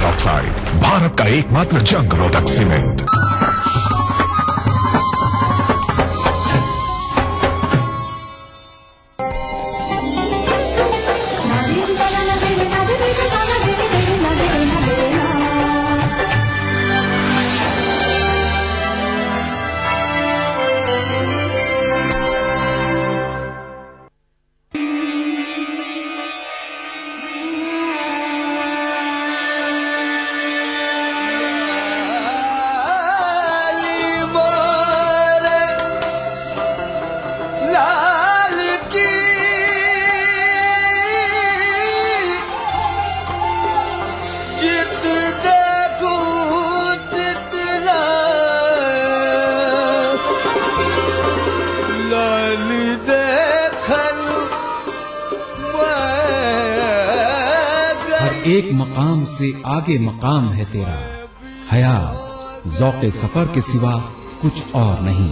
Oxide, Bharat का एकमात्र जंग रोधक सीमेंट। एक मकाम से आगे मकाम है तेरा, हयात ज़ौक़े सफर के सिवा कुछ और नहीं।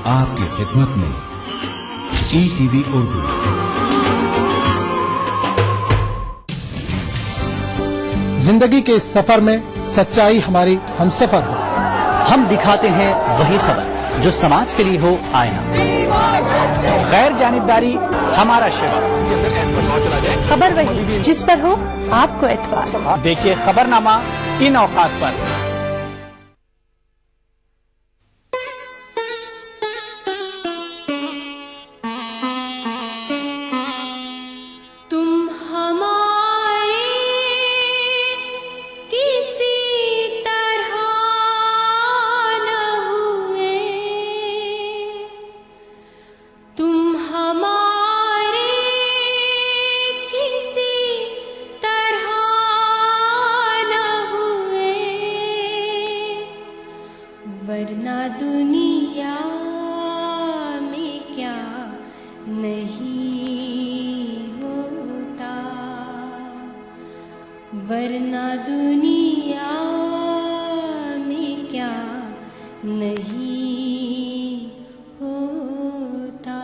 आपकी खिदमत में ईटीवी उर्दू। जिंदगी के इस सफर में सच्चाई हमारी हमसफर है। हम दिखाते हैं वही खबर जो समाज के लिए हो आईना। गैर जानिबदारी हमारा शिवा। खबर वही जिस पर हो आपको एतबार। देखिए खबरनामा इन औकात पर। वरना दुनिया में क्या नहीं होता, वरना दुनिया में क्या नहीं होता।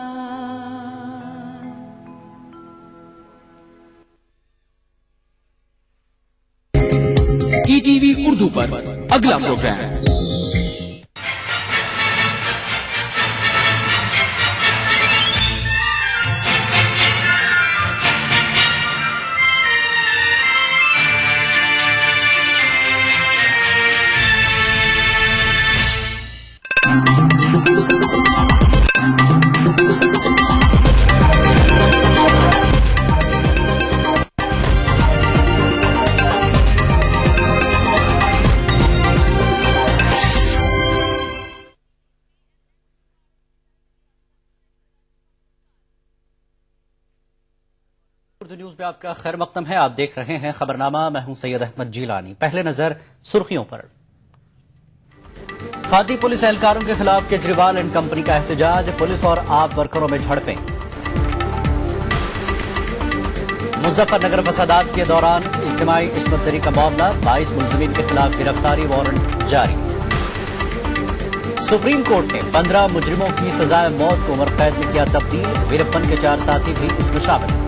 ईटीवी उर्दू पर अगला प्रोग्राम। उर्दू न्यूज में आपका खैर मकदम है। आप देख रहे हैं खबरनामा। मैं हूं सैयद अहमद जीलानी। पहले नजर सुर्खियों पर। खादी पुलिस एहलकारों के खिलाफ केजरीवाल एंड कंपनी का एहतजाज, पुलिस और आप वर्करों में झड़पें। मुजफ्फरनगर फसादात के दौरान इज्तिमाई इस्मत दरी का मामला, 22 मुलजिमीन के खिलाफ गिरफ्तारी वारंट जारी। सुप्रीम कोर्ट ने 15 मुजरिमों की सजाए मौत को उम्र कैद में किया तब्दील, वीरप्पन के 4 साथी भी इसमें शामिल।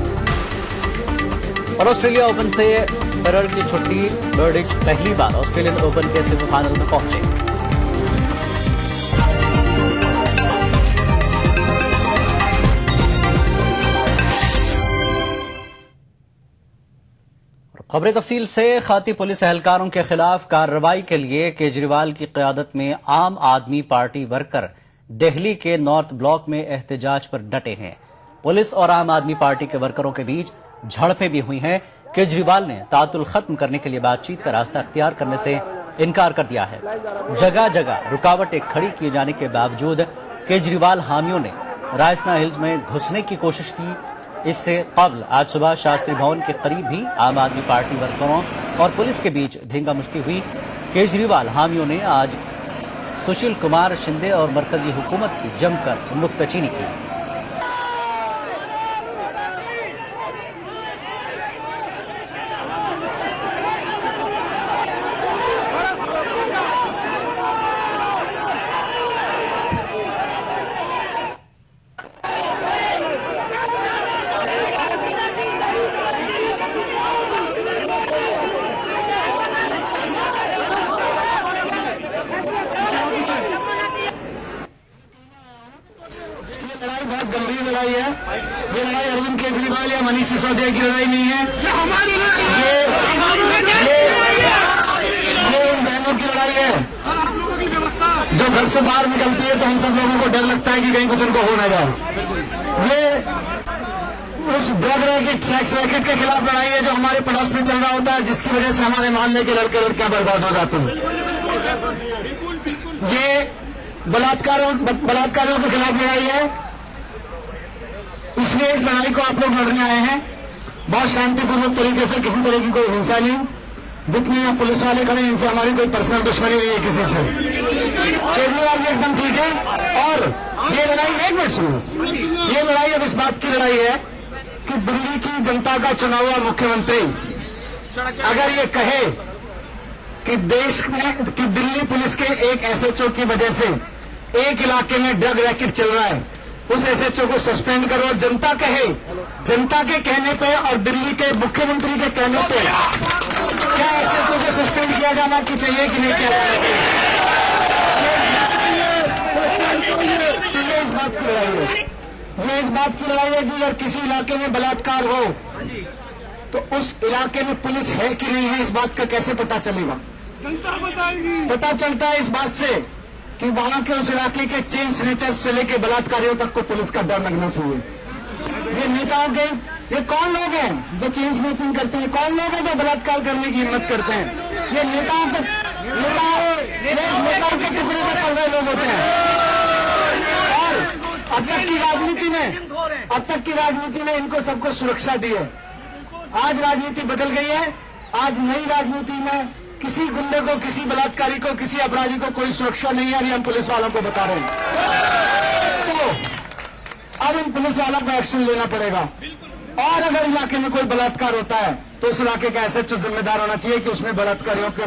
और ऑस्ट्रेलिया ओपन से फेडरर की छुट्टी, बर्डिच पहली बार ऑस्ट्रेलियन ओपन के सेमीफाइनल में पहुंचे। खबरें तफसील से। खाती पुलिस एहलकारों के खिलाफ कार्रवाई के लिए केजरीवाल की क़यादत में आम आदमी पार्टी वर्कर दिल्ली के नॉर्थ ब्लॉक में एहतजाज पर डटे हैं। पुलिस और आम आदमी पार्टी के वर्करों के बीच झड़पें भी हुई हैं। केजरीवाल ने तातुल खत्म करने के लिए बातचीत का रास्ता अख्तियार करने से इनकार कर दिया है। जगह जगह रुकावटें खड़ी किए जाने के बावजूद केजरीवाल हामियों ने रायसना हिल्स में घुसने की कोशिश की। इससे कबल आज सुबह शास्त्री भवन के करीब भी आम आदमी पार्टी वर्करों और पुलिस के बीच धींगा मुश्ती हुई। केजरीवाल हामियों ने आज सुशील कुमार शिंदे और मरकजी हुकूमत की जमकर नुक्ताचीनी की। चांदी सिसोदिया की लड़ाई नहीं है, ये उन बहनों की लड़ाई है जो घर से बाहर निकलती है तो हम सब लोगों को डर लगता है कि कहीं कुछ उनको हो ना जाए। ये उस ड्रग रैकेट, सेक्स रैकेट के खिलाफ लड़ाई है जो हमारे पड़ोस में चल रहा होता है, जिसकी वजह से हमारे मोहल्ले के लड़के लड़कियां बर्बाद हो जाते हैं। ये बलात्कारियों के खिलाफ लड़ाई है, इसलिए इस लड़ाई को आप लोग लड़ने आए हैं बहुत शांतिपूर्वक तरीके से, किसी तरह की कोई हिंसा नहीं। जितने यहाँ पुलिस वाले खड़े हैं इनसे हमारी कोई पर्सनल दुश्मनी नहीं है किसी से। केजरीवाल भी एकदम ठीक है। और ये लड़ाई, एक मिनट सुनो, ये लड़ाई अब इस बात की लड़ाई है कि दिल्ली की जनता का चुना हुआ मुख्यमंत्री अगर ये कहे कि देश में कि दिल्ली पुलिस के एक एसएचओ की वजह से एक इलाके में ड्रग रैकेट चल रहा है, उस एसएचओ को सस्पेंड करो, और जनता कहे, जनता के कहने पे और दिल्ली के मुख्यमंत्री के कहने पे क्या एसएचओ को सस्पेंड किया जाना कि चाहिए कि नहीं किया जाना चाहिए? ये इस बात की लड़ाई है। ये इस बात की लड़ाई है कि अगर किसी इलाके में बलात्कार हो तो उस इलाके में पुलिस है कि नहीं है, इस बात का कैसे पता चलेगा? पता चलता है इस बात से कि वहां के उस इलाके के चेन स्नेचर्स से लेकर बलात्कारियों तक को पुलिस का डर लगना चाहिए। ये नेताओं के, ये कौन लोग हैं जो चेन स्नेचिंग करते हैं? कौन लोग हैं जो बलात्कार करने की हिम्मत करते हैं? ये नेताओं के टुकड़े में पड़ रहे लोग होते हैं। और अब तक की राजनीति ने इनको सबको सुरक्षा दी है। आज राजनीति बदल गई है। आज नई राजनीति में किसी गुंडे को, किसी बलात्कारी को, किसी अपराधी को कोई सुरक्षा नहीं है, हम पुलिस वालों को बता रहे हैं। तो अब इन पुलिस वालों को एक्शन लेना पड़ेगा। और अगर इलाके में कोई बलात्कार होता है तो उस इलाके का एसएचओ जिम्मेदार होना चाहिए कि उसमें बलात्कारियों के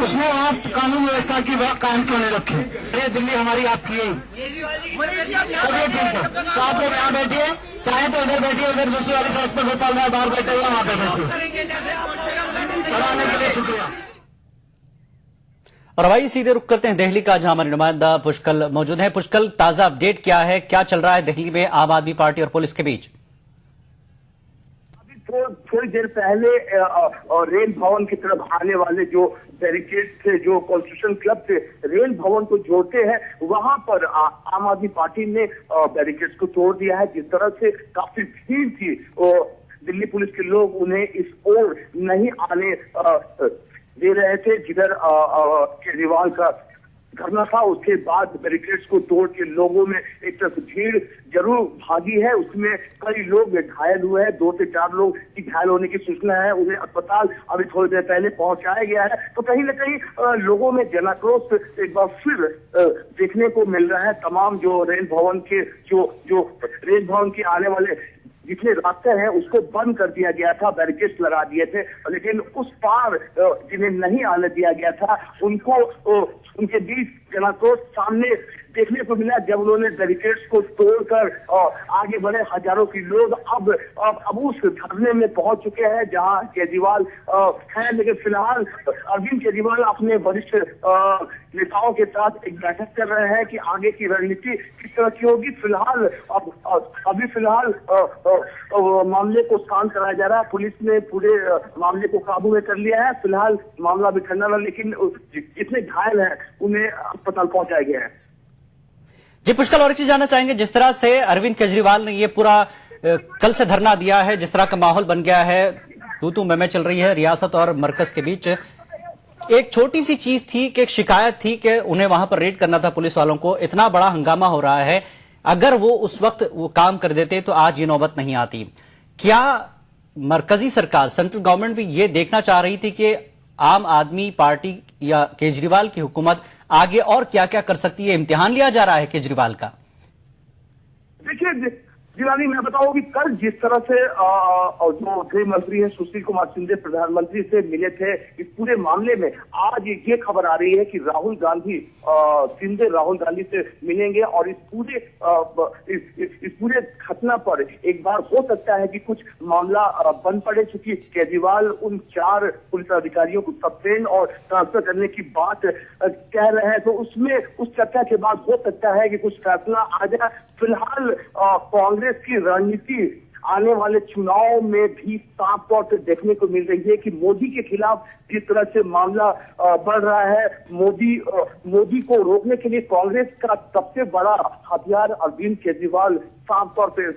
उसमें आप कानून व्यवस्था की कायम क्यों नहीं रखे? ये दिल्ली हमारी आपकी है। चलिए ठीक है, तो आप लोग यहाँ बैठिए, चाहे तो इधर बैठिए, उधर दूसरी वाली सड़क पर गोपाल राय बाहर बैठे हुए वहां पर बैठिए। पढ़ाने के लिए शुक्रिया। और भाई सीधे रुक करते हैं दिल्ली का, जहां हमारे नुमाइंदा पुष्कल मौजूद है। पुष्कल, ताजा अपडेट क्या है, क्या चल रहा है दिल्ली में आम आदमी पार्टी और पुलिस के बीच? थोड़ी देर पहले रेल भवन की तरफ आने वाले जो बैरिकेड थे, जो कॉन्स्टिट्यूशन क्लब से रेल भवन को जोड़ते हैं, वहां पर आम आदमी पार्टी ने बैरिकेड्स को तोड़ दिया है। जिस तरह से काफी भीड़ थी, दिल्ली पुलिस के लोग उन्हें इस ओर नहीं आने दे रहे थे जिधर केजरीवाल का धरना था। उसके बाद बैरिकेड्स को तोड़ के लोगों में एक तरफ भीड़ जरूर भागी है, उसमें कई लोग घायल हुए हैं। 2 से 4 लोग की घायल होने की सूचना है, उन्हें अस्पताल अभी थोड़ी देर पहले पहुंचाया गया है। तो कहीं न कहीं लोगों में जनाक्रोश एक बार फिर देखने को मिल रहा है। तमाम जो रेल भवन के रेल भवन के आने वाले जितने रास्ते हैं उसको बंद कर दिया गया था, बैरिकेड्स लगा दिए थे, लेकिन उस पार जिन्हें नहीं आने दिया गया था उनके बीच जनाक्रोश सामने देखने को मिला जब उन्होंने बैरिकेड्स को तोड़कर आगे बढ़े। हजारों की लोग अब उस धरने में पहुंच चुके हैं जहां केजरीवाल है, लेकिन फिलहाल अरविंद केजरीवाल अपने वरिष्ठ नेताओं के साथ एक बैठक कर रहे हैं कि आगे की रणनीति किस तरह की होगी। फिलहाल मामले को शांत कराया जा रहा है। पुलिस ने पूरे मामले को काबू में कर लिया है। फिलहाल मामला अभी ठंडा रहा, लेकिन जितने घायल हैं उन्हें अस्पताल पहुंचाया गया है। जी पुष्कल, और एक चीज जानना चाहेंगे, जिस तरह से अरविंद केजरीवाल ने ये पूरा कल से धरना दिया है, जिस तरह का माहौल बन गया है, तू मैं चल रही है रियासत और मरकज के बीच। एक छोटी सी चीज थी कि एक शिकायत थी कि उन्हें वहां पर रेड करना था पुलिस वालों को, इतना बड़ा हंगामा हो रहा है। अगर वो उस वक्त वो काम कर देते तो आज ये नौबत नहीं आती। क्या मरकजी सरकार, सेंट्रल गवर्नमेंट भी ये देखना चाह रही थी कि आम आदमी पार्टी या केजरीवाल की हुकूमत आगे और क्या क्या कर सकती है? इम्तिहान लिया जा रहा है केजरीवाल का। देखिए जिलानी, मैं बताऊं कि कल जिस तरह से जो गृह मंत्री है सुशील कुमार शिंदे प्रधानमंत्री से मिले थे इस पूरे मामले में, आज ये खबर आ रही है कि राहुल गांधी से मिलेंगे और इस पूरे घटना पर एक बार हो सकता है कि कुछ मामला बन पड़े, चूंकि केजरीवाल उन 4 पुलिस अधिकारियों को सस्पेंड और ट्रांसफर करने की बात कह रहे हैं। तो उसमें उस चर्चा के बाद हो सकता है कि कुछ फैसला आ जाए। फिलहाल कांग्रेस की रणनीति आने वाले चुनाव में भी साफ तौर से देखने को मिल रही है कि मोदी के खिलाफ जिस तरह से मामला बढ़ रहा है, मोदी को रोकने के लिए कांग्रेस का सबसे बड़ा हथियार अरविंद केजरीवाल साफ तौर पे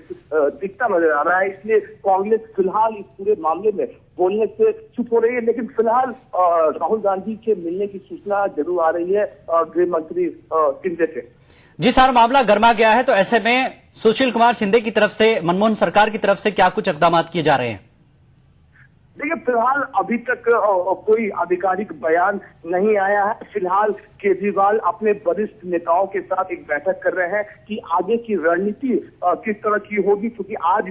दिखता नजर आ रहा है। इसलिए कांग्रेस फिलहाल इस पूरे मामले में बोलने से चुप हो रही है, लेकिन फिलहाल राहुल गांधी के मिलने की सूचना जरूर आ रही है गृह मंत्री शिंदे से। जी सर, मामला गर्मा गया है, तो ऐसे में सुशील कुमार शिंदे की तरफ से, मनमोहन सरकार की तरफ से क्या कुछ इकदाम किए जा रहे हैं? देखिए, फिलहाल अभी तक कोई आधिकारिक बयान नहीं आया है। फिलहाल केजरीवाल अपने वरिष्ठ नेताओं के साथ एक बैठक कर रहे हैं कि आगे की रणनीति किस तरह की होगी, क्योंकि आज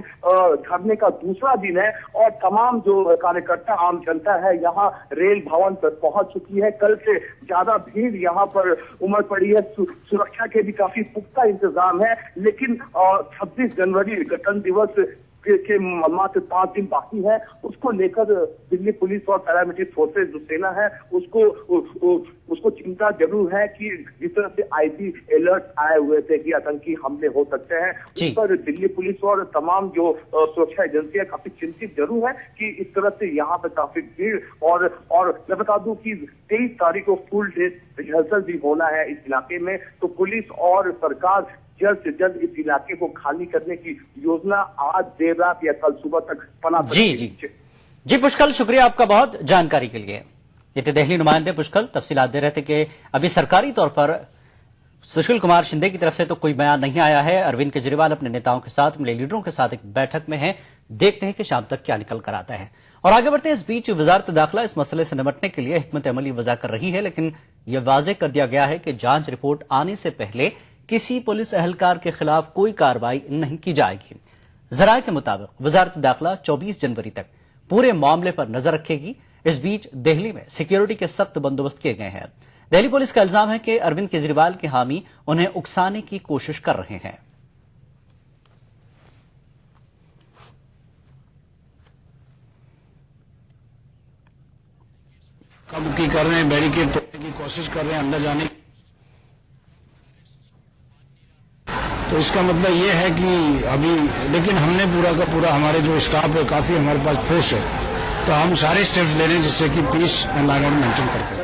धरने का दूसरा दिन है और तमाम जो कार्यकर्ता, आम जनता है, यहाँ रेल भवन पर पहुंच चुकी है। कल से ज्यादा भीड़ यहाँ पर उमड़ पड़ी है। सुरक्षा के भी काफी पुख्ता इंतजाम है, लेकिन 26 जनवरी गणतंत्र दिवस के मात्र 5 दिन बाकी है। उसको लेकर दिल्ली पुलिस और पैरामिलिट्री फोर्सेज जो सेना है उसको चिंता जरूर है कि जिस तरह से आईबी अलर्ट आए हुए थे कि आतंकी हमले हो सकते हैं, उस पर दिल्ली पुलिस और तमाम जो सुरक्षा एजेंसियां काफी चिंतित जरूर है कि इस तरह से यहाँ पे काफी भीड़ और मैं बता दूं कि 23 तारीख को फुल डे रिहर्सल भी होना है इस इलाके में। तो पुलिस और सरकार जल्द से जल्द इस इलाके को खाली करने की योजना आज देर रात या कल सुबह तक बना सकती है। जी पुष्कल, शुक्रिया आपका बहुत जानकारी के लिए। ये थे दिल्ली नुमाइंदे पुष्कल, तफसीलात दे रहे थे कि अभी सरकारी तौर पर सुशील कुमार शिंदे की तरफ से तो कोई बयान नहीं आया है। अरविंद केजरीवाल अपने नेताओं के साथ, मिले लीडरों के साथ एक बैठक में है। देखते हैं कि शाम तक क्या निकल कर आता है। और आगे बढ़ते हैं। इस बीच वजारत दाखिला इस मसले से निपटने के लिए हिकमत अमली वजह कर रही है, लेकिन यह वाजे कर दिया गया है कि जांच रिपोर्ट आने से पहले किसी पुलिस एहलकार के खिलाफ कोई कार्रवाई नहीं की जाएगी। जराये के मुताबिक वजारत दाखिला 24 जनवरी तक पूरे मामले पर नजर रखेगी। इस बीच दिल्ली में सिक्योरिटी के सख्त बंदोबस्त किए गए हैं। दिल्ली पुलिस का इल्जाम है कि अरविंद केजरीवाल के हामी उन्हें उकसाने की कोशिश कर रहे हैं। काबू कर रहे हैं, बैरिकेड तोड़ने की कोशिश कर रहे हैं, अंदर जाने की। तो इसका मतलब ये है कि अभी, लेकिन हमने पूरा का पूरा, हमारे जो स्टाफ है, काफी हमारे पास फोर्स है, तो हम सारे स्टेप्स ले रहे हैं जिससे कि पीस एंड ऑर्डर मेंटेन करके।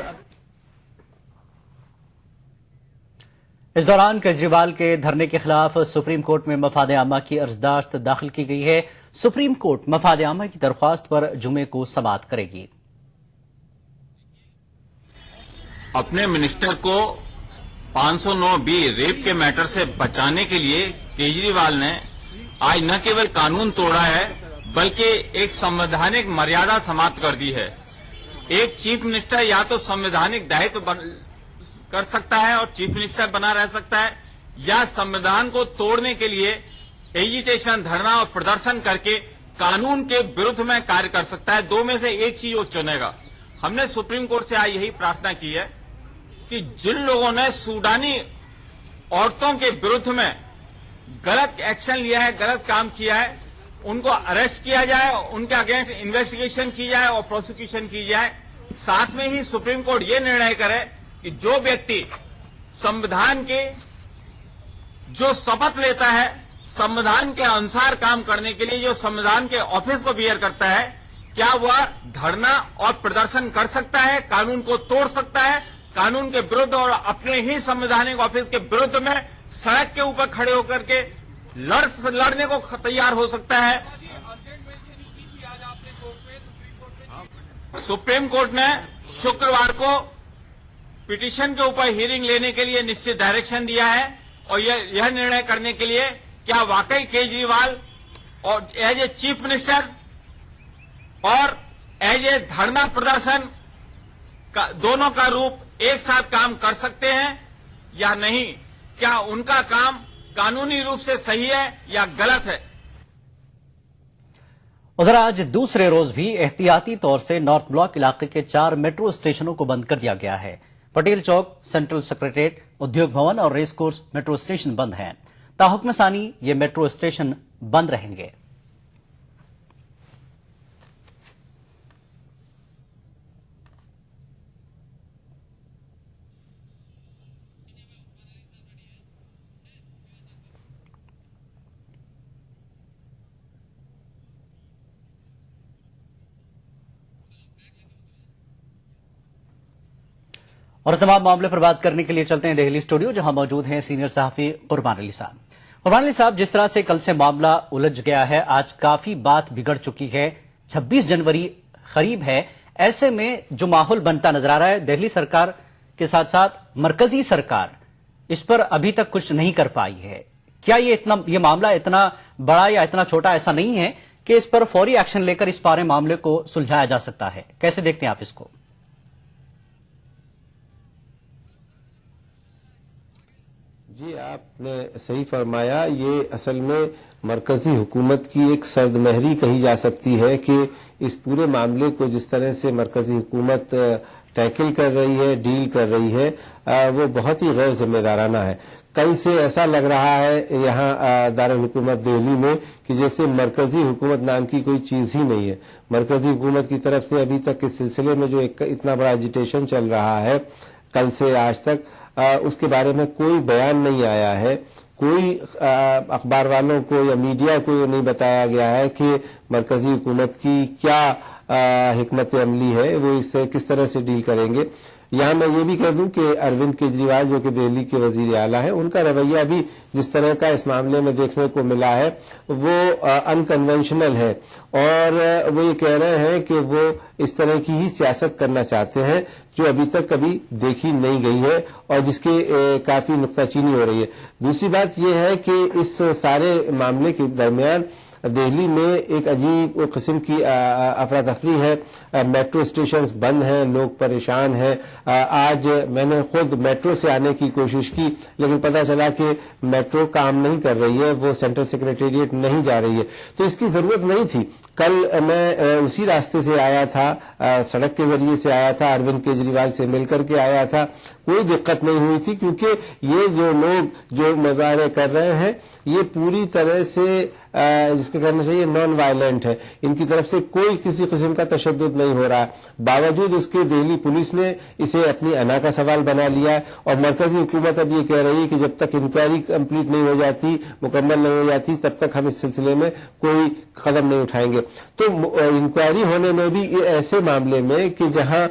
इस दौरान केजरीवाल के धरने के खिलाफ सुप्रीम कोर्ट में मफाद आमा की अर्जदाश्त दाखिल की गई है। सुप्रीम कोर्ट मफाद आमा की दरख्वास्त पर जुमे को समाअत करेगी। अपने मिनिस्टर को 509B रेप के मैटर से बचाने के लिए केजरीवाल ने आज न केवल कानून तोड़ा है, बल्कि एक संवैधानिक मर्यादा समाप्त कर दी है। एक चीफ मिनिस्टर या तो संवैधानिक दायित्व कर सकता है और चीफ मिनिस्टर बना रह सकता है, या संविधान को तोड़ने के लिए एजिटेशन, धरना और प्रदर्शन करके कानून के विरुद्ध में कार्य कर सकता है। दो में से एक चीज वो चुनेगा। हमने सुप्रीम कोर्ट से आज यही प्रार्थना की है कि जिन लोगों ने सूडानी औरतों के विरुद्ध में गलत एक्शन लिया है, गलत काम किया है, उनको अरेस्ट किया जाए, उनके अगेंस्ट इन्वेस्टिगेशन की जाए और प्रोसिक्यूशन की जाए। साथ में ही सुप्रीम कोर्ट ये निर्णय करे कि जो व्यक्ति संविधान के जो शपथ लेता है, संविधान के अनुसार काम करने के लिए जो संविधान के ऑफिस को बियर करता है, क्या वह धरना और प्रदर्शन कर सकता है, कानून को तोड़ सकता है, कानून के विरुद्ध और अपने ही संवैधानिक ऑफिस के विरुद्ध में सड़क के ऊपर खड़े होकर के लड़ने को तैयार हो सकता है। सुप्रीम कोर्ट ने शुक्रवार को पिटीशन के ऊपर हियरिंग लेने के लिए निश्चित डायरेक्शन दिया है और यह निर्णय करने के लिए क्या वाकई केजरीवाल और एज ए चीफ मिनिस्टर और एज ए धरना प्रदर्शन दोनों का रूप एक साथ काम कर सकते हैं या नहीं, क्या उनका काम कानूनी रूप से सही है या गलत है। उधर आज दूसरे रोज भी एहतियाती तौर से नॉर्थ ब्लॉक इलाके के 4 मेट्रो स्टेशनों को बंद कर दिया गया है। पटेल चौक, सेंट्रल सेक्रेटेरिएट, उद्योग भवन और रेस कोर्स मेट्रो स्टेशन बंद हैं। ताहुक्म सानी ये मेट्रो स्टेशन बंद रहेंगे। और तमाम मामले पर बात करने के लिए चलते हैं दिल्ली स्टूडियो, जहां मौजूद हैं सीनियर सहाफी कुर्बान अली साहब। कुर्बान अली साहब, जिस तरह से कल से मामला उलझ गया है, आज काफी बात बिगड़ चुकी है, 26 जनवरी करीब है, ऐसे में जो माहौल बनता नजर आ रहा है, दिल्ली सरकार के साथ साथ मरकजी सरकार इस पर अभी तक कुछ नहीं कर पाई है। क्या ये मामला इतना बड़ा या इतना छोटा ऐसा नहीं है कि इस पर फौरी एक्शन लेकर इस सारे मामले को सुलझाया जा सकता है? कैसे देखते हैं आप इसको? जी, आपने सही फरमाया। ये असल में मरकजी हुकूमत की एक सर्दमहरी कही जा सकती है कि इस पूरे मामले को जिस तरह से मरकजी हुकूमत टैकल कर रही है, डील कर रही है, वो बहुत ही गैर जिम्मेदाराना है। कल से ऐसा लग रहा है यहाँ दारुल हुकूमत दिल्ली में कि जैसे मरकजी हुकूमत नाम की कोई चीज ही नहीं है। मरकजी हुकूमत की तरफ से अभी तक इस सिलसिले में जो इतना बड़ा एजिटेशन चल रहा है कल से आज तक, उसके बारे में कोई बयान नहीं आया है। कोई अखबार वालों को या मीडिया को ये नहीं बताया गया है कि मरकजी हुकूमत की क्या हिकमत अमली है, वो इससे किस तरह से डील करेंगे। यहाँ मैं ये भी कह दूं कि अरविंद केजरीवाल जो कि दिल्ली के वजीर आला है, उनका रवैया भी जिस तरह का इस मामले में देखने को मिला है वो अनकन्वेंशनल है, और वो ये कह रहे हैं कि वो इस तरह की ही सियासत करना चाहते हैं जो अभी तक कभी देखी नहीं गई है और जिसके काफी नुक्ताचीनी हो रही है। दूसरी बात यह है कि इस सारे मामले के दरमियान दिल्ली में एक अजीब किस्म की अफरा तफरी है। मेट्रो स्टेशंस बंद हैं, लोग परेशान हैं। आज मैंने खुद मेट्रो से आने की कोशिश की, लेकिन पता चला कि मेट्रो काम नहीं कर रही है, वो सेंट्रल सेक्रेटेरिएट नहीं जा रही है। तो इसकी जरूरत नहीं थी। कल मैं उसी रास्ते से आया था, सड़क के जरिए से आया था, अरविंद केजरीवाल से मिलकर के आया था, कोई दिक्कत नहीं हुई थी, क्योंकि ये जो लोग जो मुजाहरे कर रहे हैं ये पूरी तरह से जिसको कहना चाहिए नॉन वायलेंट है। इनकी तरफ से कोई किसी किस्म का तशद्दुद नहीं हो रहा है। बावजूद उसके दिल्ली पुलिस ने इसे अपनी अना का सवाल बना लिया है, और मरकजी हुकूमत अब ये कह रही है कि जब तक इंक्वायरी कंप्लीट नहीं हो जाती, मुकम्मल नहीं हो जाती, तब तक हम इस सिलसिले में कोई कदम नहीं उठाएंगे। तो इंक्वायरी होने में भी ऐसे मामले में कि जहां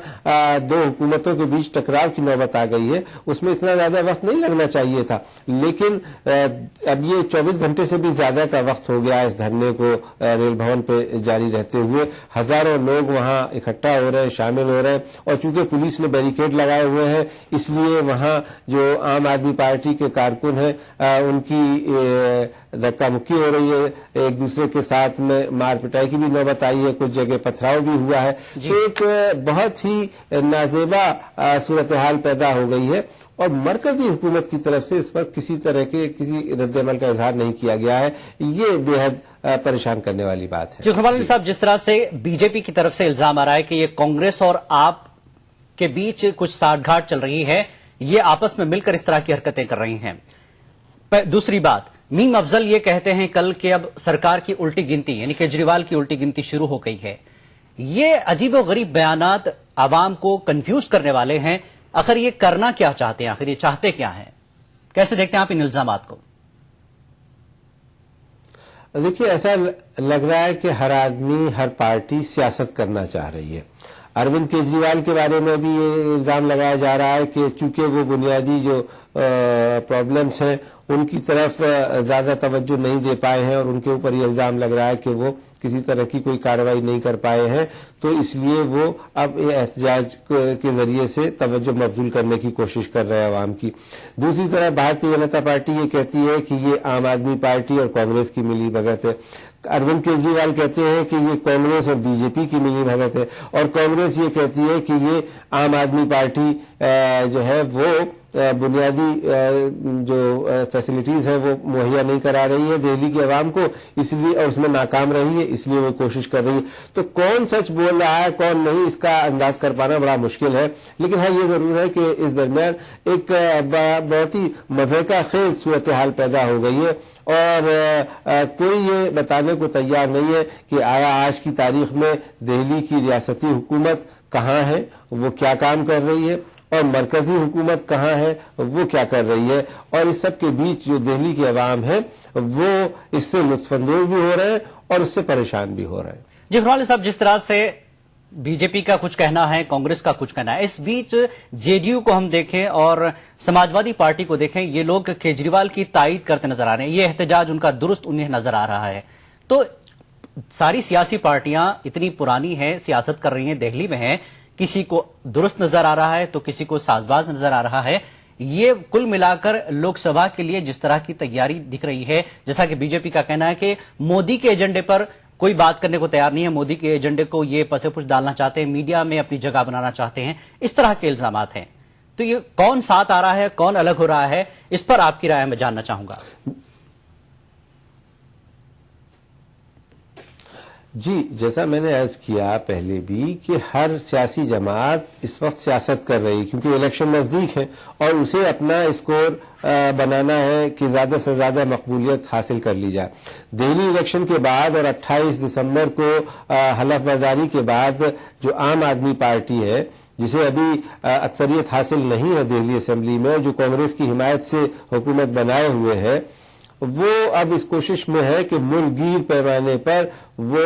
दो हुकूमतों के बीच टकराव की नौबत आ गई है, उसमें इतना ज्यादा वक्त नहीं लगना चाहिए था। लेकिन अब ये 24 घंटे से भी ज्यादा का वक्त हो गया इस धरने को रेल भवन पे जारी रहते हुए। हजारों लोग वहां इकट्ठा हो रहे हैं, शामिल हो रहे हैं, और चूंकि पुलिस ने बैरिकेड लगाए हुए हैं, इसलिए वहां जो आम आदमी पार्टी के कारकुन हैं उनकी धक्का मुक्की हो रही है, एक दूसरे के साथ में मार पिटाई की भी नौबत आई है, कुछ जगह पथराव भी हुआ है। तो एक बहुत ही नाजेबा सूरत हाल पैदा हो गई है, और मरकजी हुकूमत की तरफ से इस पर किसी तरह के किसी रद्द-ए-अमल का इजहार नहीं किया गया है। ये बेहद परेशान करने वाली बात है। जी कुर्बान साहब, जिस तरह से बीजेपी की तरफ से इल्जाम आ रहा है कि ये कांग्रेस और आप के बीच कुछ साठगांठ चल रही है, ये आपस में मिलकर इस तरह की हरकतें कर रही हैं। दूसरी बात, मीम अफजल ये कहते हैं कल कि अब सरकार की उल्टी गिनती यानी केजरीवाल की उल्टी गिनती शुरू हो गई है। ये अजीबोगरीब बयानात आवाम को कंफ्यूज करने वाले हैं। आखिर ये करना क्या चाहते हैं, आखिर ये चाहते क्या हैं? कैसे देखते हैं आप इन इल्जामात को? देखिए, ऐसा लग रहा है कि हर आदमी, हर पार्टी सियासत करना चाह रही है। अरविंद केजरीवाल के बारे में भी ये इल्जाम लगाया जा रहा है कि चूंकि वो बुनियादी जो प्रॉब्लम्स हैं उनकी तरफ ज्यादा तवज्जो नहीं दे पाए हैं, और उनके ऊपर ये इल्जाम लग रहा है कि वो किसी तरह की कोई कार्रवाई नहीं कर पाए हैं, तो इसलिए वो अब एहतजाज के जरिए से तवज्जो मबजूल करने की कोशिश कर रहे हैं आवाम की। दूसरी तरफ भारतीय जनता पार्टी ये कहती है कि ये आम आदमी पार्टी और कांग्रेस की मिली भगत है। अरविंद केजरीवाल कहते हैं कि ये कांग्रेस और बीजेपी की मिली भगत है, और कांग्रेस ये कहती है कि ये आम आदमी पार्टी जो है वो बुनियादी जो फैसिलिटीज है वो मुहैया नहीं करा रही है दिल्ली के अवाम को, इसलिए, और उसमें नाकाम रही है, इसलिए वो कोशिश कर रही है। तो कौन सच बोल रहा है कौन नहीं, इसका अंदाज कर पाना बड़ा मुश्किल है। लेकिन हाँ, ये जरूर है कि इस दरमियान एक बहुत ही मजे का खेज सूरत हाल पैदा हो गई है, और कोई ये बताने को तैयार नहीं है कि आया आज की तारीख में दिल्ली की रियासती हुकूमत कहाँ है, वो क्या काम कर रही है, और मरकजी हुकूमत कहाँ है, वो क्या कर रही है। और इस सब के बीच जो दिल्ली के अवाम है वो इससे लुत्फानंदोज भी हो रहे हैं और उससे परेशान भी हो रहे हैं। जी कुर्बान साहब, जिस तरह से बीजेपी का कुछ कहना है, कांग्रेस का कुछ कहना है। इस बीच जेडीयू को हम देखें और समाजवादी पार्टी को देखें, ये लोग केजरीवाल की तायीद करते नजर आ रहे हैं। ये एहतजाज उनका दुरुस्त उन्हें नजर आ रहा है। तो सारी सियासी पार्टियां इतनी पुरानी हैं, सियासत कर रही हैं, दिल्ली में हैं, किसी को दुरुस्त नजर आ रहा है तो किसी को साजबाज नजर आ रहा है। ये कुल मिलाकर लोकसभा के लिए जिस तरह की तैयारी दिख रही है, जैसा कि बीजेपी का कहना है कि मोदी के एजेंडे पर कोई बात करने को तैयार नहीं है, मोदी के एजेंडे को ये पसेपुछ डालना चाहते हैं, मीडिया में अपनी जगह बनाना चाहते हैं, इस तरह के इल्जामात हैं। तो ये कौन साथ आ रहा है, कौन अलग हो रहा है, इस पर आपकी राय मैं जानना चाहूंगा। जी, जैसा मैंने अर्ज किया पहले भी कि हर सियासी जमात इस वक्त सियासत कर रही है क्योंकि इलेक्शन नजदीक है और उसे अपना स्कोर बनाना है कि ज्यादा से ज्यादा मकबूलियत हासिल कर ली जाए। दिल्ली इलेक्शन के बाद और 28 दिसंबर को हलफबर्दारी के बाद जो आम आदमी पार्टी है, जिसे अभी अक्सरियत हासिल नहीं है दिल्ली असेंबली में, जो कांग्रेस की हिमायत से हुकूमत बनाए हुए है, वो अब इस कोशिश में है कि मुल्कगीर पैमाने पर वो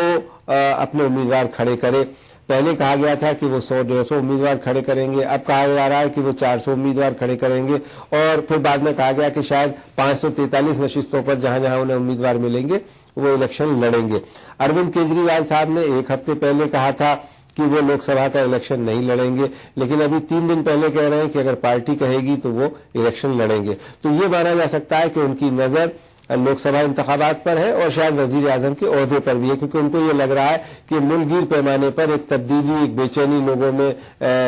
अपने उम्मीदवार खड़े करे। पहले कहा गया था कि वो 100-150 उम्मीदवार खड़े करेंगे, अब कहा जा रहा है कि वो 400 उम्मीदवार खड़े करेंगे और फिर बाद में कहा गया कि शायद 543 नशिस्तों पर जहां जहां उन्हें उम्मीदवार मिलेंगे वो इलेक्शन लड़ेंगे। अरविंद केजरीवाल साहब ने एक हफ्ते पहले कहा था कि वो लोकसभा का इलेक्शन नहीं लड़ेंगे, लेकिन अभी 3 दिन पहले कह रहे हैं कि अगर पार्टी कहेगी तो वो इलेक्शन लड़ेंगे। तो ये माना जा सकता है कि उनकी नजर लोकसभा इंतखाबात पर है और शायद वजीर आजम के ओहदे पर भी है, क्योंकि उनको ये लग रहा है कि मुल्कगीर पैमाने पर एक तब्दीली, एक बेचैनी लोगों में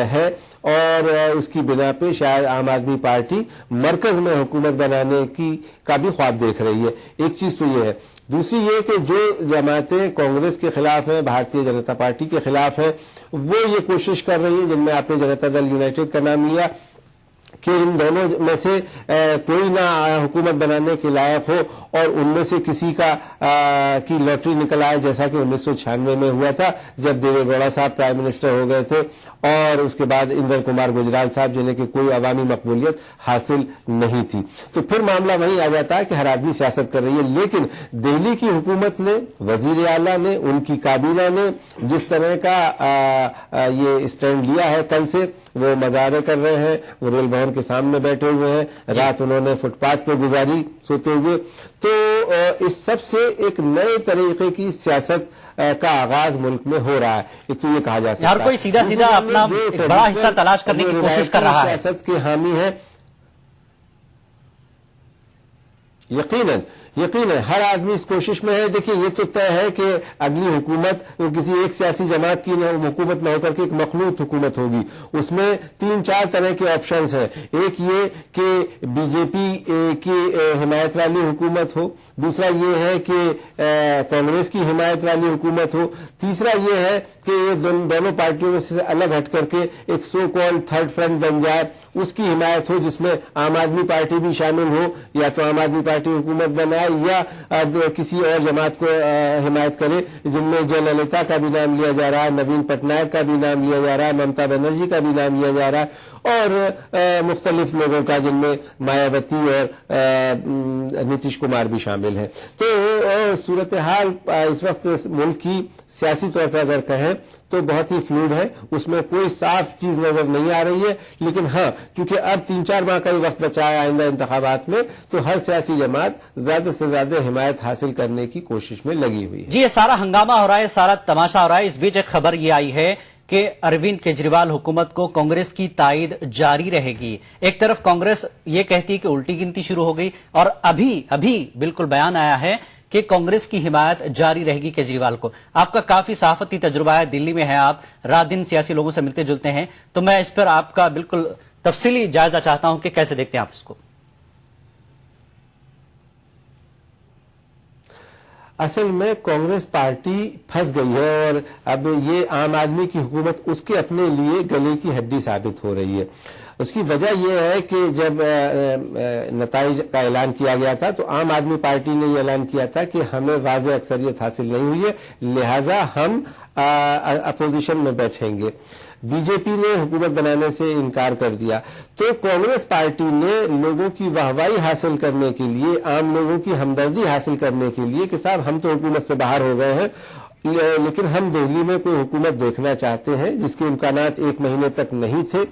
है और उसकी बिना पे शायद आम आदमी पार्टी मरकज में हुकूमत बनाने का भी ख्वाब देख रही है। एक चीज तो ये है। दूसरी ये कि जो जमातें कांग्रेस के खिलाफ हैं, भारतीय जनता पार्टी के खिलाफ हैं, वो ये कोशिश कर रही है, जिनमें आपने जनता दल यूनाइटेड का नाम लिया, कि इन दोनों में से कोई ना हुकूमत बनाने के लायक हो और उनमें से किसी की लॉटरी निकल आए, जैसा कि 1996 में हुआ था जब देवेगौड़ा साहब प्राइम मिनिस्टर हो गए थे और उसके बाद इंदर कुमार गुजराल साहब, जिन्हें की कोई अवामी मकबूलियत हासिल नहीं थी। तो फिर मामला वहीं आ जाता है कि हर आदमी सियासत कर रही है, लेकिन दिल्ली की हुकूमत ने, वजीर आला ने, उनकी काबीना ने जिस तरह का ये स्टैंड लिया है, कल से वो मजारे कर रहे हैं, वो रेल भवन के सामने बैठे हुए हैं, रात उन्होंने फुटपाथ पे गुजारी सोते हुए। तो इस सब से एक नए तरीके की सियासत का आगाज मुल्क में हो रहा है। एक तो ये कहा जा सकता है, हर कोई सीधा सीधा अपना एक बड़ा हिस्सा तलाश करने की कोशिश कर रहा है, सियासत के हामी है। यकीनन हर आदमी इस कोशिश में है। देखिए, ये तो तय है कि अगली हुकूमत वो किसी एक सियासी जमात की हुकूमत न होकर के एक मखलूत हुकूमत होगी। उसमें 3-4 तरह के ऑप्शंस हैं। एक ये कि बीजेपी की हिमायत वाली हुकूमत हो, दूसरा ये है कि कांग्रेस की हिमायत वाली हुकूमत हो, तीसरा ये है कि ये दोनों पार्टियों में से अलग हट करके एक सो कॉल्ड थर्ड फ्रंट बन जाए, उसकी हिमायत हो, जिसमें आम आदमी पार्टी भी शामिल हो, या तो आम आदमी पार्टी हुकूमत बनाए या किसी और जमात को हिमायत करे, जिनमें जयललिता का भी नाम लिया जा रहा है, नवीन पटनायक का भी नाम लिया जा रहा है, ममता बनर्जी का भी नाम लिया जा रहा है और मुख्तलिफ लोगों का, जिनमें मायावती और नीतीश कुमार भी शामिल हैं। तो सूरत हाल इस वक्त मुल्क की सियासी तौर पर अगर कहें तो बहुत ही फ्लूइड है, उसमें कोई साफ चीज नजर नहीं आ रही है। लेकिन हाँ, क्योंकि अब 3-4 माह का ही वक्त बचा है आइंदा इंतखाबात में, तो हर सियासी जमात ज्यादा से ज्यादा हिमायत हासिल करने की कोशिश में लगी हुई है। जी, ये सारा हंगामा हो रहा है, सारा तमाशा हो रहा है। इस बीच एक खबर ये आई है कि अरविंद केजरीवाल हुकूमत को कांग्रेस की तायद जारी रहेगी। एक तरफ कांग्रेस ये कहती है कि उल्टी गिनती शुरू हो गई और अभी बिल्कुल बयान आया है कि कांग्रेस की हिमायत जारी रहेगी केजरीवाल को। आपका काफी सहाफती तजुर्बा है, दिल्ली में है, आप रात दिन सियासी लोगों से मिलते जुलते हैं, तो मैं इस पर आपका बिल्कुल तफसीली जायजा चाहता हूं कि कैसे देखते हैं आप इसको। असल में कांग्रेस पार्टी फंस गई है और अब ये आम आदमी की हुकूमत उसके अपने लिए गले की हड्डी साबित हो रही है। उसकी वजह यह है कि जब नताइज का ऐलान किया गया था तो आम आदमी पार्टी ने यह ऐलान किया था कि हमें वाज़ेह अक्सरियत हासिल नहीं हुई है, लिहाजा हम अपोजिशन में बैठेंगे। बीजेपी ने हुकूमत बनाने से इनकार कर दिया, तो कांग्रेस पार्टी ने लोगों की वाहवाही हासिल करने के लिए, आम लोगों की हमदर्दी हासिल करने के लिए कि साहब हम तो हुकूमत से बाहर हो गए हैं, लेकिन हम दिल्ली में कोई हुकूमत देखना चाहते हैं जिसके इम्कानात 1 महीने तक नहीं थे,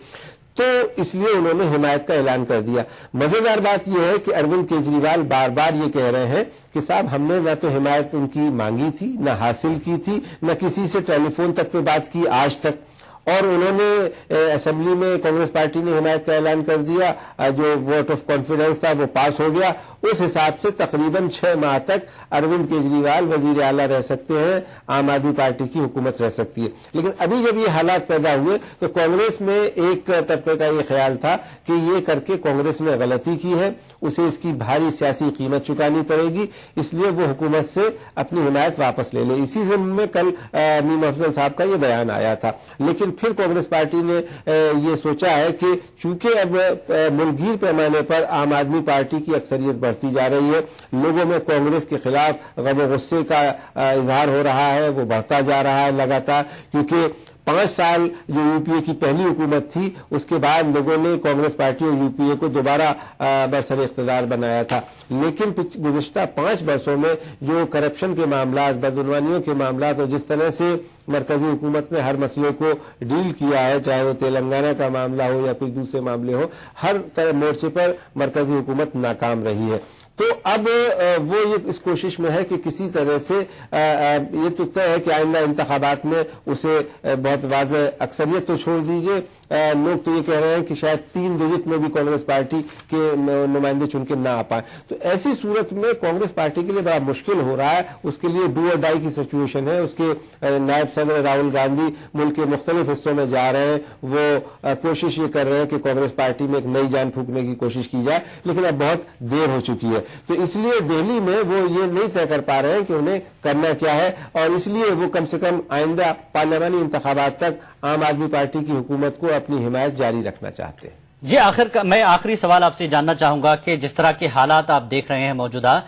तो इसलिए उन्होंने हिमायत का ऐलान कर दिया। मजेदार बात यह है कि अरविंद केजरीवाल बार बार ये कह रहे हैं कि साहब हमने न तो हिमायत उनकी मांगी थी, न हासिल की थी, न किसी से टेलीफोन तक पे बात की आज तक। और उन्होंने असेंबली में कांग्रेस पार्टी ने हिमायत का ऐलान कर दिया, जो वोट ऑफ कॉन्फिडेंस था वो पास हो गया। उस हिसाब से तकरीबन 6 माह तक अरविंद केजरीवाल वजीर आला रह सकते हैं, आम आदमी पार्टी की हुकूमत रह सकती है। लेकिन अभी जब ये हालात पैदा हुए तो कांग्रेस में एक तबके का ये ख्याल था कि ये करके कांग्रेस ने गलती की है, उसे इसकी भारी सियासी कीमत चुकानी पड़ेगी, इसलिए वो हुकूमत से अपनी हिमायत वापस ले ले। इसी ज़िम्न में कल मीम अफजल साहब का ये बयान आया था। लेकिन फिर कांग्रेस पार्टी ने ये सोचा है कि चूंकि अब मुल्कगीर पैमाने पर आम आदमी पार्टी की अक्सरियत बढ़ती जा रही है, लोगों में कांग्रेस के खिलाफ गम गुस्से का इजहार हो रहा है, वो बढ़ता जा रहा है लगातार, क्योंकि 5 साल जो यूपीए की पहली हुकूमत थी उसके बाद लोगों ने कांग्रेस पार्टी और यूपीए को दोबारा बरसर इख्तिदार बनाया था। लेकिन गुज़िश्ता 5 वर्षों में जो करप्शन के मामला, बदनवानियों के मामला और जिस तरह से मरकजी हुकूमत ने हर मसले को डील किया है, चाहे वो तेलंगाना का मामला हो या कोई दूसरे मामले हो, हर तरह मोर्चे पर मरकजी हुकूमत नाकाम रही है। तो अब वो ये इस कोशिश में है कि किसी तरह से ये तो तय है कि आइंदा इंतखाबात में उसे बहुत वाज़ेह अक्सरियत तो छोड़ दीजिए, लोग तो ये कह रहे हैं कि शायद 3 डिजिट में भी कांग्रेस पार्टी के नुमाइंदे चुन के ना आ पाए। तो ऐसी सूरत में कांग्रेस पार्टी के लिए बड़ा मुश्किल हो रहा है। उसके लिए डू और डाई की सिचुएशन है। उसके नायब सदर राहुल गांधी मुल्क के मुख्तलिफ हिस्सों में जा रहे हैं, वो कोशिश ये कर रहे हैं कि कांग्रेस पार्टी में एक नई जान फूंकने की कोशिश की जाए, लेकिन अब बहुत देर हो चुकी है। तो इसलिए दिल्ली में वो ये नहीं तय कर पा रहे हैं कि उन्हें करना क्या है, और इसलिए वो कम से कम आइंदा पार्लियामानी इंतखाबात तक आम आदमी पार्टी की हुकूमत को अपनी हिमायत जारी रखना चाहते हैं। जी, मैं आखिरी सवाल आपसे जानना चाहूंगा कि जिस तरह के हालात आप देख रहे हैं मौजूदा,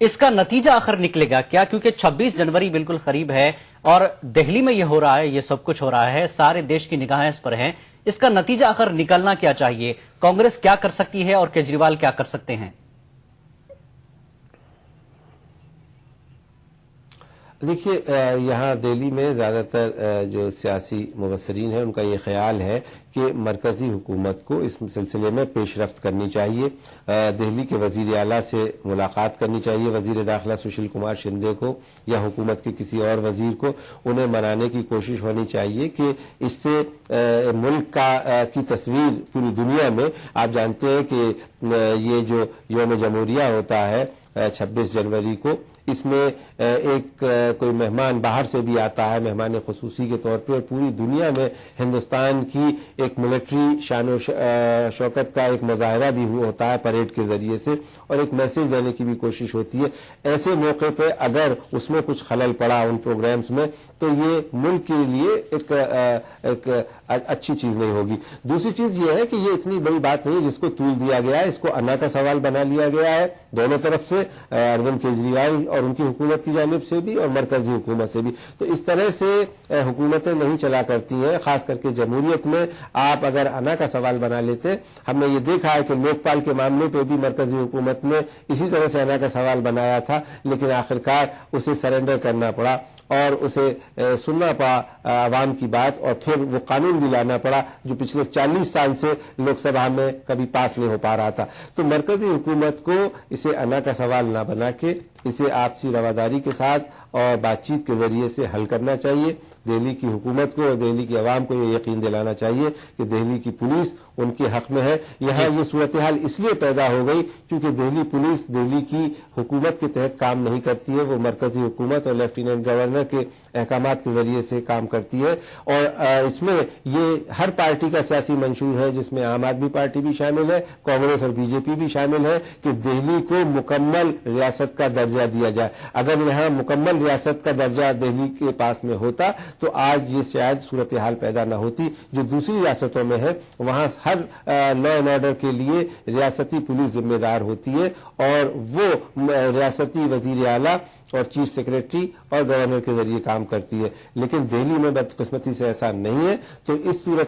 इसका नतीजा आखिर निकलेगा क्या? क्योंकि 26 जनवरी बिल्कुल करीब है और दिल्ली में ये हो रहा है, ये सब कुछ हो रहा है, सारे देश की निगाहें इस पर हैं। इसका नतीजा आखिर निकलना क्या चाहिए? कांग्रेस क्या कर सकती है और केजरीवाल क्या कर सकते हैं? देखिए, यहाँ दिल्ली में ज़्यादातर जो सियासी मुबसरीन हैं उनका ये ख्याल है कि मरकजी हुकूमत को इस सिलसिले में पेशरफ्त करनी चाहिए। दिल्ली के वजीर आला से मुलाकात करनी चाहिए, वजीर दाखिला सुशील कुमार शिंदे को या हुकूमत के किसी और वजीर को। उन्हें मनाने की कोशिश होनी चाहिए कि इससे मुल्क की तस्वीर पूरी दुनिया में, आप जानते हैं कि ये जो यौम जमहूरिया होता है 26 जनवरी को, इसमें एक कोई मेहमान बाहर से भी आता है, मेहमान खुसूसी के तौर पे, और पूरी दुनिया में हिंदुस्तान की एक मिलिट्री शान शौकत का एक मुजाहरा भी होता है परेड के जरिए से, और एक मैसेज देने की भी कोशिश होती है। ऐसे मौके पे अगर उसमें कुछ खलल पड़ा उन प्रोग्राम्स में, तो ये मुल्क के लिए एक अच्छी चीज नहीं होगी। दूसरी चीज ये है कि ये इतनी बड़ी बात नहीं है जिसको तूल दिया गया है, इसको अन्ना का सवाल बना लिया गया है दोनों तरफ से, अरविंद केजरीवाल और उनकी हुकूमत की जानिब से भी और मरकजी हुकूमत से भी। तो इस तरह से हुकूमतें नहीं चला करती हैं, खास करके जमहूरियत में। आप अगर अन्ना का सवाल बना लेते, हमने ये देखा है कि लोकपाल के मामले पे भी मरकजी हुकूमत ने इसी तरह से अन्ना का सवाल बनाया था, लेकिन आखिरकार उसे सरेंडर करना पड़ा और उसे सुनना पड़ा आवाम की बात, और फिर वो कानून भी लाना पड़ा जो पिछले 40 साल से लोकसभा में कभी पास नहीं हो पा रहा था। तो मरकजी हुकूमत को इसे अन्ना का सवाल ना बना के इसे आपसी रवादारी के साथ और बातचीत के जरिए से हल करना चाहिए। दिल्ली की हुकूमत को और दिल्ली की आवाम को ये यकीन दिलाना चाहिए कि दिल्ली की पुलिस उनके हक में है। यहाँ ये सूरत हाल इसलिए पैदा हो गई क्योंकि दिल्ली पुलिस दिल्ली की हुकूमत के तहत काम नहीं करती है, वो मरकजी हुकूमत और लेफ्टिनेंट गवर्नर के अहकामात के जरिए से काम करती है। और इसमें ये हर पार्टी का सियासी मंशूर है, जिसमें आम आदमी पार्टी भी शामिल है, कांग्रेस और बीजेपी भी शामिल है, कि दिल्ली को मुकम्मल रियासत का दर्जा दिया जाए। अगर यहाँ मुकम्मल रियासत का दर्जा दिल्ली के पास में होता तो आज ये शायद सूरत हाल पैदा न होती जो दूसरी रियासतों में है। वहां हर लॉ एंड ऑर्डर के लिए रियासती पुलिस जिम्मेदार होती है और वो रियासती वजीर आला और चीफ सेक्रेटरी और गवर्नर के जरिए काम करती है। लेकिन दिल्ली में बदकिस्मती से ऐसा नहीं है। तो इस सूरत